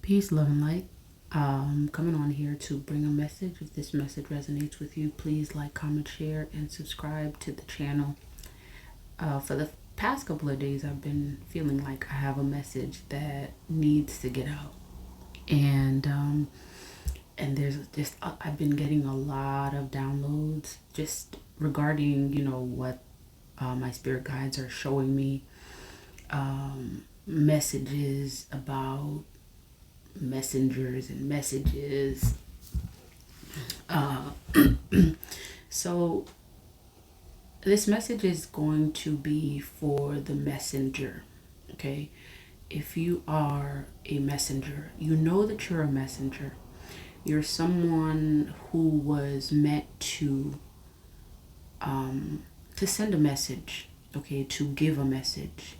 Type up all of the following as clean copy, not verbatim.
Peace, love, and light. Coming on here to bring a message. If this message resonates with you, please like, comment, share, and subscribe to the channel. For the past couple of days, I've been feeling like I have a message that needs to get out, and there's just I've been getting a lot of downloads just regarding what my spirit guides are showing me. Messages about messengers and messages. Uh, so this message is going to be for the messenger. Okay, if you are a messenger, you know that you're a messenger. You're someone who was meant to send a message. Okay, to give a message.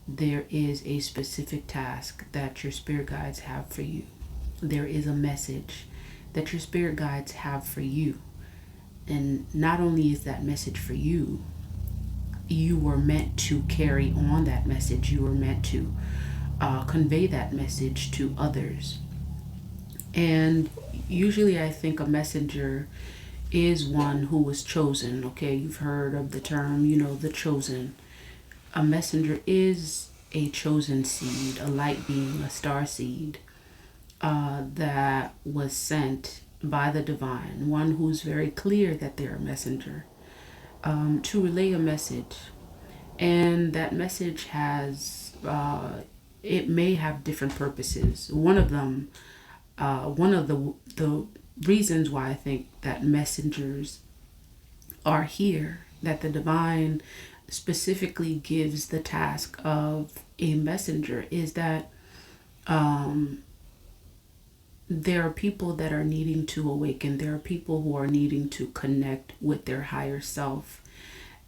There is a specific task that your spirit guides have for you. There is a message that your spirit guides have for you. And not only is that message for you, you were meant to carry on that message. You were meant to convey that message to others. And usually I think a messenger is one who was chosen. Okay, you've heard of the term, the chosen. A messenger is a chosen seed, a light being, a star seed that was sent by the divine, one who's very clear that they're a messenger, to relay a message. And that message it may have different purposes. One of the reasons why I think that messengers are here, that the divine specifically gives the task of a messenger, is that there are people that are needing to awaken. There are people who are needing to connect with their higher self.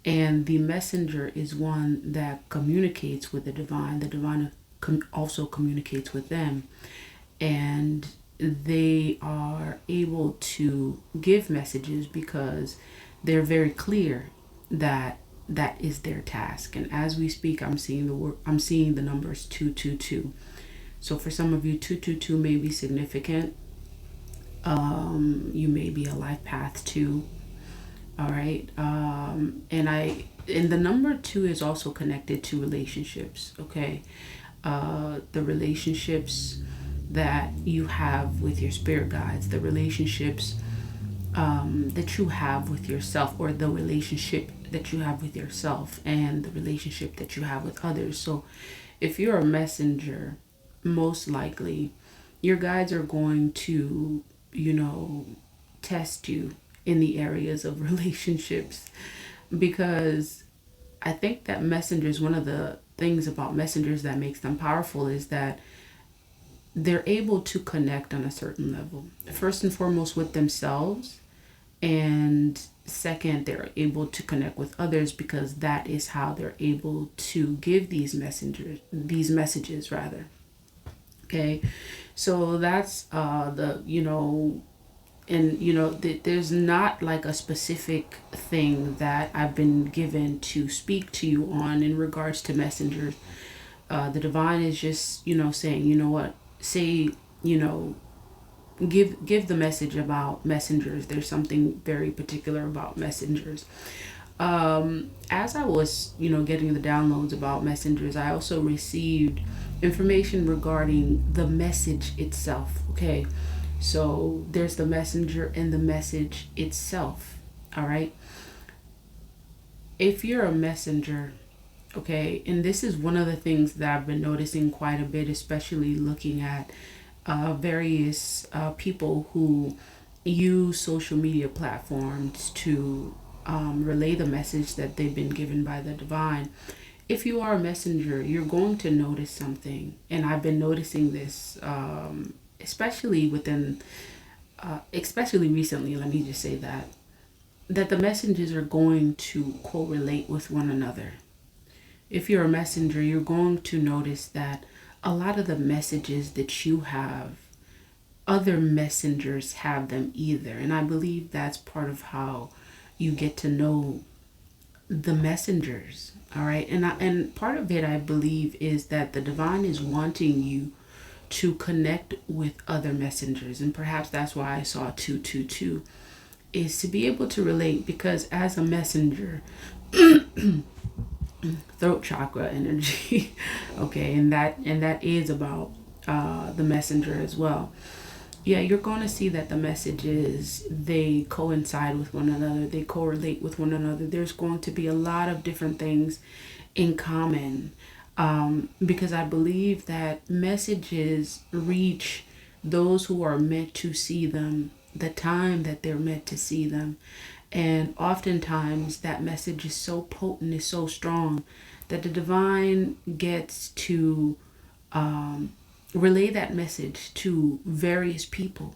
And the messenger is one that communicates with the divine. The divine also communicates with them. And they are able to give messages because they're very clear that that is their task. And as we speak, I'm seeing the numbers 222. So for some of you, 222 may be significant. You may be a life path 2. All right. And the number 2 is also connected to relationships. Okay. The relationships that you have with your spirit guides, the relationships that you have with yourself, or the relationship that you have with yourself and the relationship that you have with others. So if you're a messenger, most likely your guides are going to, test you in the areas of relationships, because I think that messengers, one of the things about messengers that makes them powerful is that they're able to connect on a certain level. First and foremost with themselves, and second, they're able to connect with others, because that is how they're able to give these messages rather. Okay, so that's there's not like a specific thing that I've been given to speak to you on in regards to messengers. The divine is just saying, what, say, give the message about messengers. There's something very particular about messengers. As I was getting the downloads about messengers, I also received information regarding the message itself. Okay, so there's the messenger and the message itself. All right, if you're a messenger, okay, and this is one of the things that I've been noticing quite a bit, especially looking at various people who use social media platforms to relay the message that they've been given by the divine. If you are a messenger, you're going to notice something. And I've been noticing this, especially recently, let me just say that the messages are going to correlate with one another. If you're a messenger, you're going to notice that a lot of the messages that you have, other messengers have them either. And I believe that's part of how you get to know the messengers. All right. And part of it, I believe, is that the divine is wanting you to connect with other messengers. And perhaps that's why I saw 222, is to be able to relate, because as a messenger, throat chakra energy, okay, and that is about the messenger as well. Yeah, you're going to see that the messages, they coincide with one another, they correlate with one another. There's going to be a lot of different things in common, because I believe that messages reach those who are meant to see them, the time that they're meant to see them. And oftentimes that message is so potent, is so strong, that the divine gets to relay that message to various people,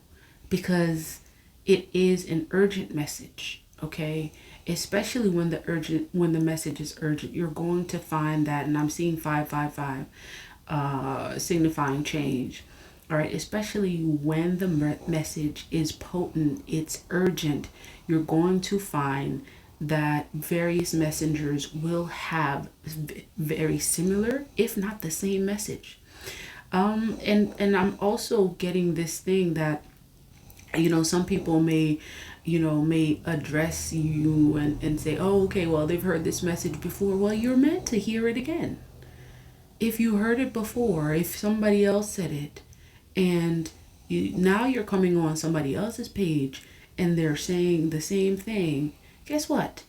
because it is an urgent message, okay? Especially when the message is urgent, you're going to find that, and I'm seeing 555 signifying change. All right, especially when the message is potent, it's urgent, you're going to find that various messengers will have very similar, if not the same message. And I'm also getting this thing that, some people may address you and say, oh, okay, well, they've heard this message before. Well, you're meant to hear it again. If you heard it before, if somebody else said it, and now you're coming on somebody else's page and they're saying the same thing, guess what?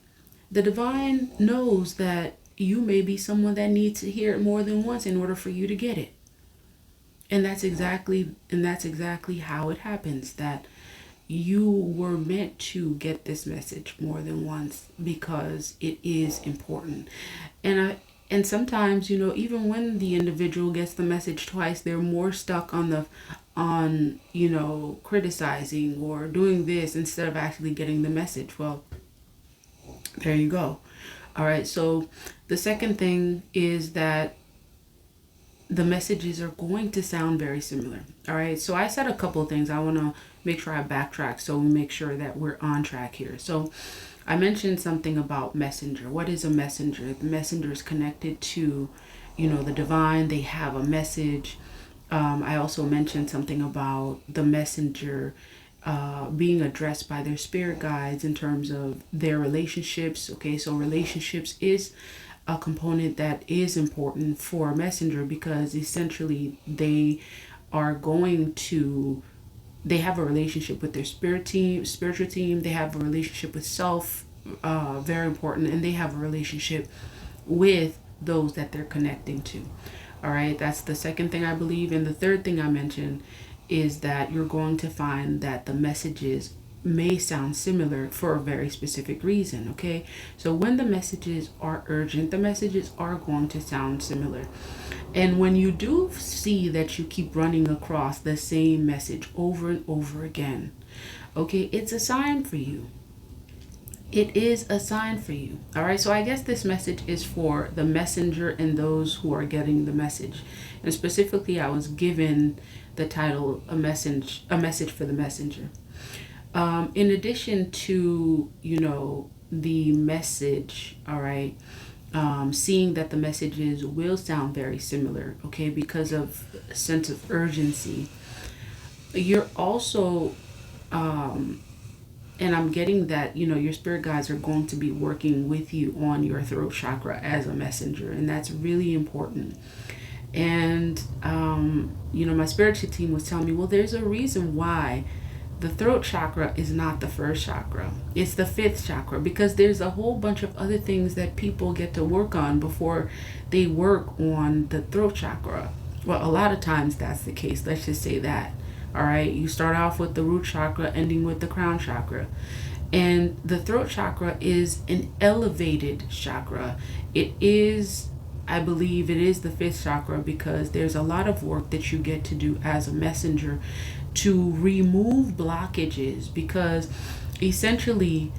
The divine knows that you may be someone that needs to hear it more than once in order for you to get it. And that's exactly how it happens, that you were meant to get this message more than once, because it is important. And sometimes, even when the individual gets the message twice, they're more stuck on criticizing or doing this instead of actually getting the message. Well, there you go. All right. So the second thing is that the messages are going to sound very similar. All right. So I said a couple of things. I want to make sure I backtrack so we make sure that we're on track here. So I mentioned something about messenger. What is a messenger? The messenger is connected to, the divine. They have a message. I also mentioned something about the messenger being addressed by their spirit guides in terms of their relationships. Okay, so relationships is a component that is important for a messenger, because essentially they have a relationship with their spiritual team. They have a relationship with self, very important, and they have a relationship with those that they're connecting to. All right, that's the second thing I believe. And the third thing I mentioned is that you're going to find that the messages may sound similar for a very specific reason. Okay, so when the messages are urgent, the messages are going to sound similar. And when you do see that you keep running across the same message over and over again, okay, it's a sign for you. It is a sign for you. All right, so I guess this message is for the messenger and those who are getting the message. And specifically, I was given the title, a message for the messenger. In addition to, the message, all right, seeing that the messages will sound very similar, okay, because of a sense of urgency, you're also, and I'm getting that, your spirit guides are going to be working with you on your throat chakra as a messenger, and that's really important. And, my spiritual team was telling me, well, there's a reason why the throat chakra is not the first chakra. It's the fifth chakra, because there's a whole bunch of other things that people get to work on before they work on the throat chakra. Well, a lot of times that's the case. Let's just say that. All right. You start off with the root chakra, ending with the crown chakra. And the throat chakra is an elevated chakra. It is, I believe it is the fifth chakra, because there's a lot of work that you get to do as a messenger to remove blockages, because essentially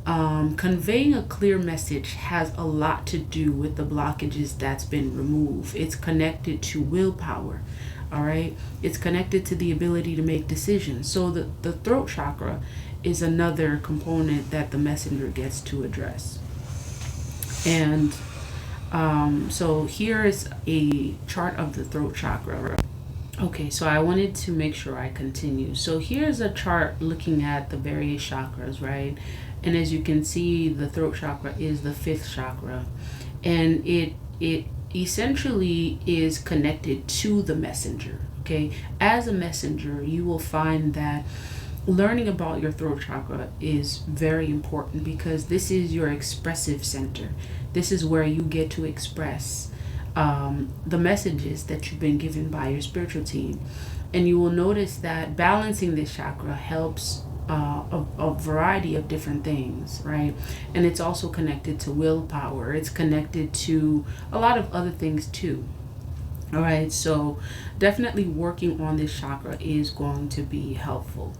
conveying a clear message has a lot to do with the blockages that's been removed. It's connected to willpower. All right, it's connected to the ability to make decisions. So the throat chakra is another component that the messenger gets to address. And so here is a chart of the throat chakra. Okay, so I wanted to make sure I continue. So here's a chart looking at the various chakras, right? And as you can see, the throat chakra is the fifth chakra, and it essentially is connected to the messenger. Okay, as a messenger, you will find that learning about your throat chakra is very important because this is your expressive center. This is where you get to express the messages that you've been given by your spiritual team. And you will notice that balancing this chakra helps a variety of different things, right? And it's also connected to willpower, it's connected to a lot of other things too. All right, so definitely working on this chakra is going to be helpful.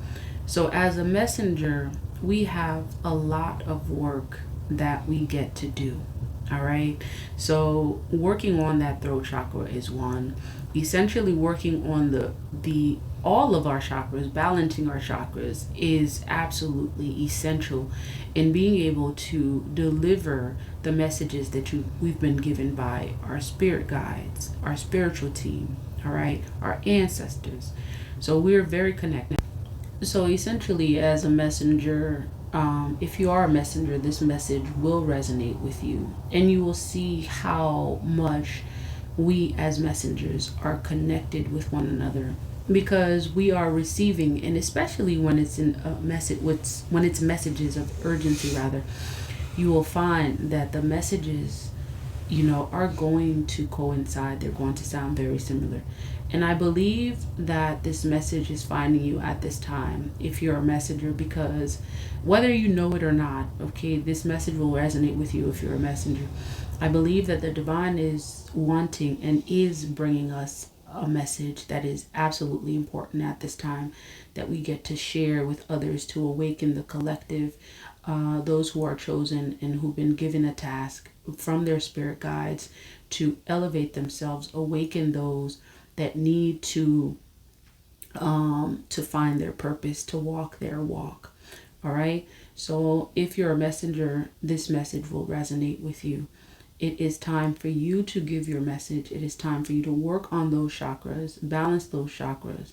So, as a messenger, we have a lot of work that we get to do. All right, so working on that throat chakra is one. Essentially, working on the all of our chakras, balancing our chakras is absolutely essential in being able to deliver the messages that we've been given by our spirit guides, our spiritual team, all right, our ancestors. So we're very connected. So essentially, as a messenger, if you are a messenger, this message will resonate with you, and you will see how much we as messengers are connected with one another because we are receiving, and especially when it's in a message, when it's messages of urgency, rather, you will find that the messages, are going to coincide. They're going to sound very similar. And I believe that this message is finding you at this time if you're a messenger, because whether you know it or not, okay, this message will resonate with you if you're a messenger. I believe that the divine is wanting and is bringing us a message that is absolutely important at this time that we get to share with others to awaken the collective, those who are chosen and who've been given a task from their spirit guides to elevate themselves, awaken those that need to find their purpose, to walk their walk. All right. So if you're a messenger, this message will resonate with you. It is time for you to give your message. It is time for you to work on those chakras, balance those chakras.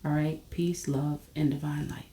All right. Peace, love, and divine light.